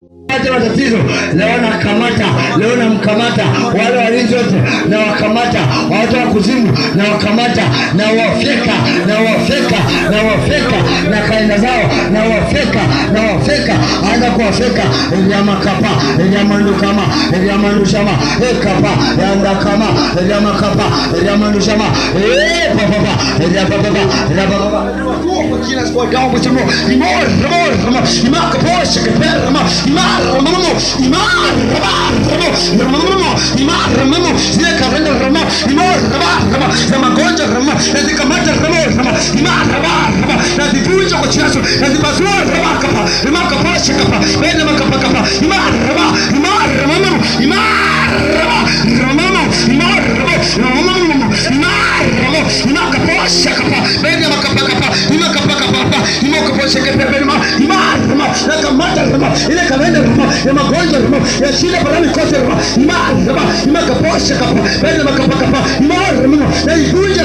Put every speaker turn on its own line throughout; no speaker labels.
Matatizo leo nakamata, leo namkamata wale walinzi wote, na wakamata watu wa kuzimu, na wakamata na wafeka, na wafeka, na wafeka na kaenda zao, na wafeka, na wafeka, anda kuwafeka eliama kapa, eliama ndukama, eliama ndushama, kapa yanda kama, eliama kapa, eliama ndushama, papa, eliama papa, eliama papa. Kwa kina sport down with more, imaka posha kepera, ile kalenda ya magonjwa ya shida barani kote imakaposha kapa bele makapa na ivunja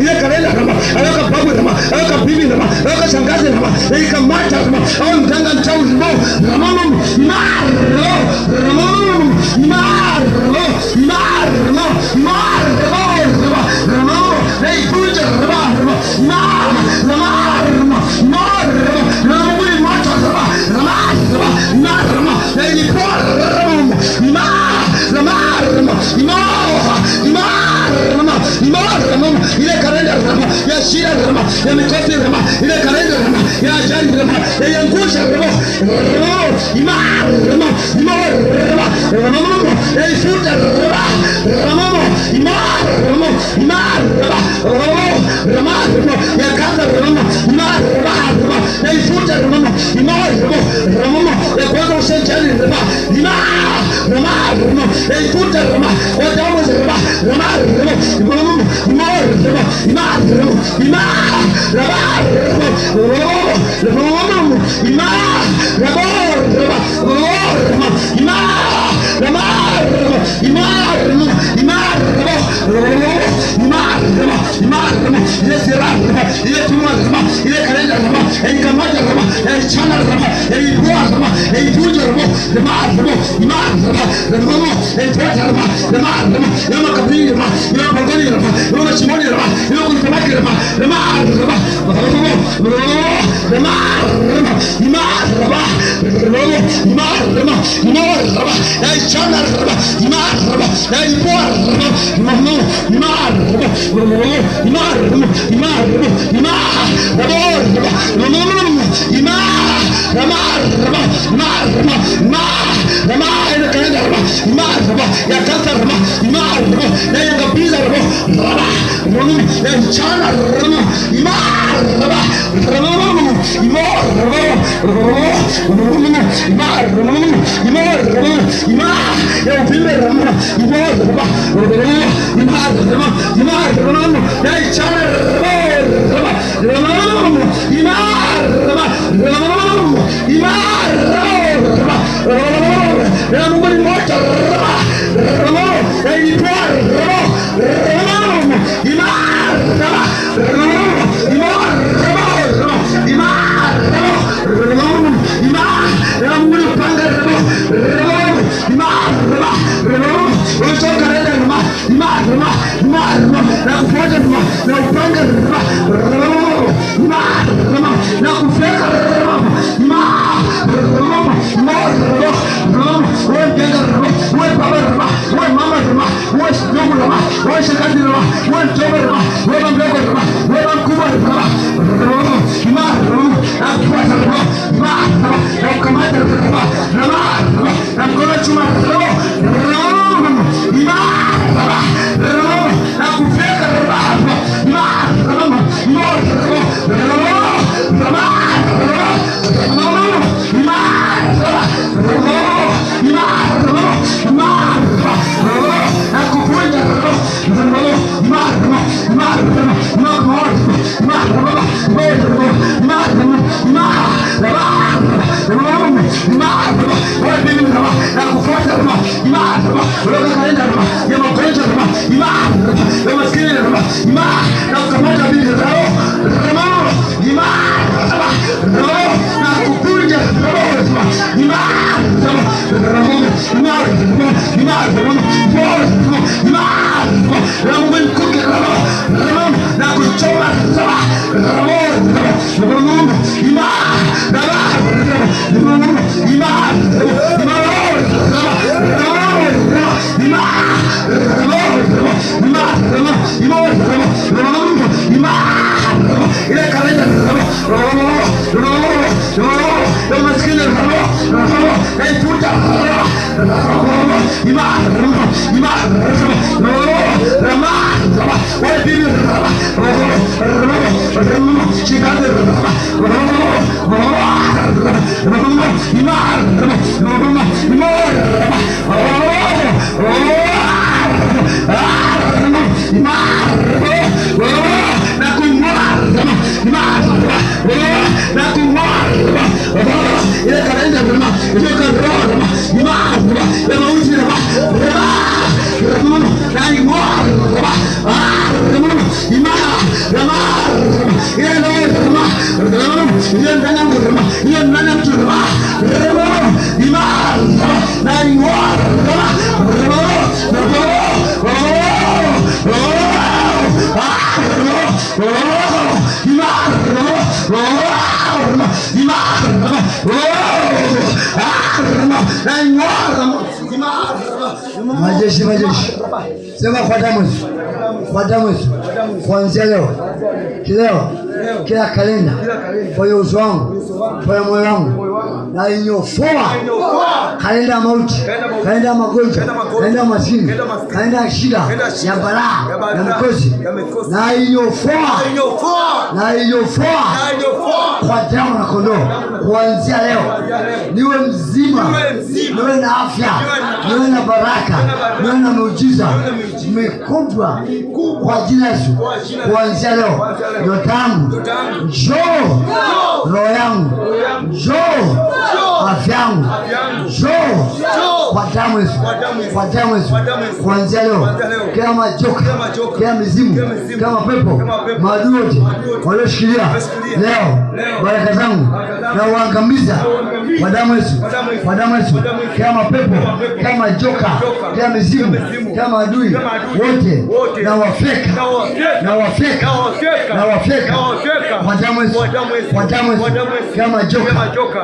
ile kalenda alaka babu alaka bibi alaka shangazi ikamata au mtanga mchau ile kalenda ya shida ya mikosi ile kalenda ya ajali ya angusha imani na ukamata bibi zao imani Majeshi, sema kwa damu kuanzia leo, kila kalenda kwa uso wangu, kwa moyo wangu na inyofoa kalenda ya mauti, kalenda ya magonjwa, kalenda ya maskini, kalenda ya shida, ya balaa, ya mikosi, na inyofoa kwa damu na kondoo. Kuanzia leo niwe mzima, niwe na afya, niwe na baraka, niwe na muujiza mikubwa kwa jina Yesu. Kuanzia leo nyota yangu njoo, roho yangu njoo, afya yangu njoo, kwa damu Yesu, kwa damu Yesu. Kuanzia leo kila majoka, kila mizimu, kila mapepo, maadui wote walioshikilia leo baraka zangu na uangamiza kwa damu Yesu, kwa damu Yesu. Kila mapepo, kila majoka, kila mizimu, kila maadui wote na wafeka kwa damu Yesu, kwa damu Yesu. Kila majoka,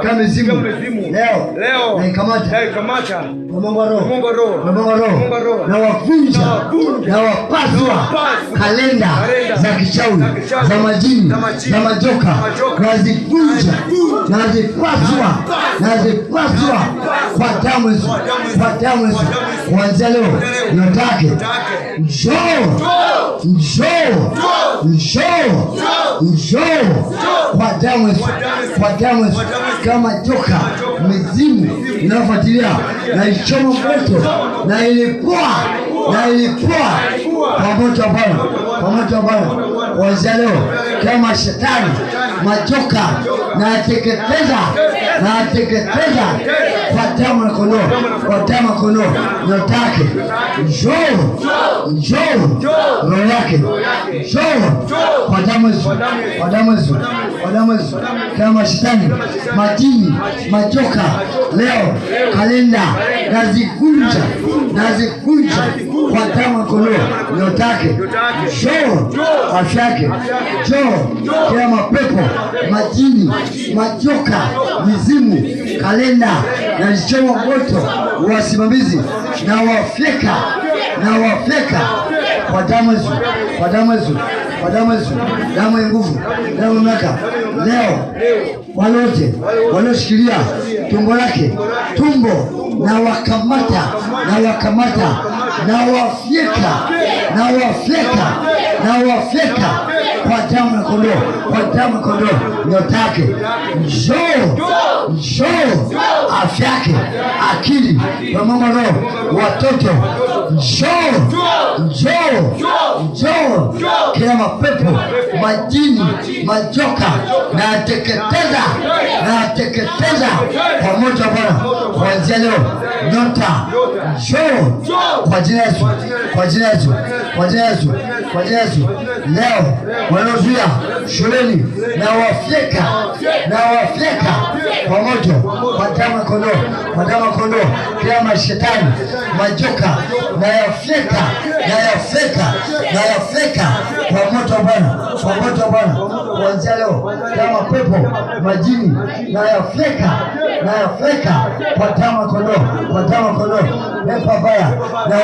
kila mizimu leo naikamata Mungu roho na wavunja na wapaswa kalenda za kichawi, za majini, za majoka, nazivunja, nazipaswa kwa damu Yesu, kwa damu Yesu. Kuanzia leo notake njoo kwa damu Yesu, kwa damu Yesu. Kama joka, mizimu inayofuatilia na ichoma moto na ilipua kwa moto wa Bwana. Kuanzia leo kama shetani, majoka na ateketeza kwa damu na kondoo, kwa damu na kondoo. Notake njoo, roho yake njoo, kwa damu Yesu, kwa damu Yesu, kwa damu Yesu. Kama shetani, majini, majoka leo kalenda nazivunja kwa damu na kondoo. Notake njoo, afya yake njoo, kila mapepo, majini, majoka, mizimu, kalenda na zichoma moto, wasimamizi na wafyeka kwa damu Yesu, kwa damu Yesu, kwa damu Yesu. Damu ya nguvu, damu mamlaka leo walote walioshikilia tumbo lake, na wakamata na wafyeka kwa damu na kondoo, kwa damu na kondoo. Nyotake njoo, afya yake, akili, pamoja na roho, watoto njoo, kila mapepo, majini, majoka na ateketeza kwa moto wa Bwana. Kuanzia leo nyota njoo, kwa jina Yesu, kwa jina Yesu, kwa jina Yesu, kwa jina Yesu. Leo wanaozuia shuleni na wafyeka kwa moto, kwa damu ya kondoo, kwa damu ya kondoo. Kila mashetani, majoka na yafeka kwa moto wa Bwana, kwa moto wa Bwana. Kuanzia leo kama pepo, majini na yafeka kwa damu ya kondoo, kwa damu ya kondoo. Pepo baya na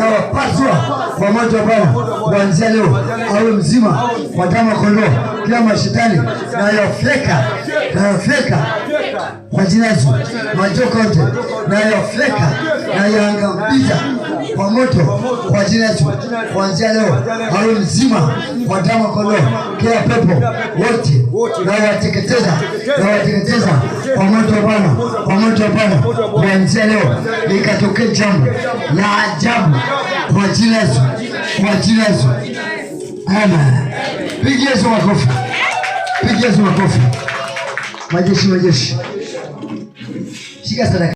wapasua kwa moto wa Bwana. Kuanzia leo awe mzima kwa damu ya kondoo. Kila mashetani na yafeka kwa jina la Yesu, majoka yote na yafeka na yaangamiza kwa moto kwa jina la Yesu. Kuanzia leo awe mzima kwa damu ya kondoo. Kila pepo wote na wateketeza kwa moto wa Bwana, kwa moto wa Bwana. Kuanzia leo likatokea jambo la ajabu kwa jina la Yesu, kwa jina la Yesu. Amen. Pigia Yesu makofi. Pigia Yesu makofi. Majeshi. Shika sadaka.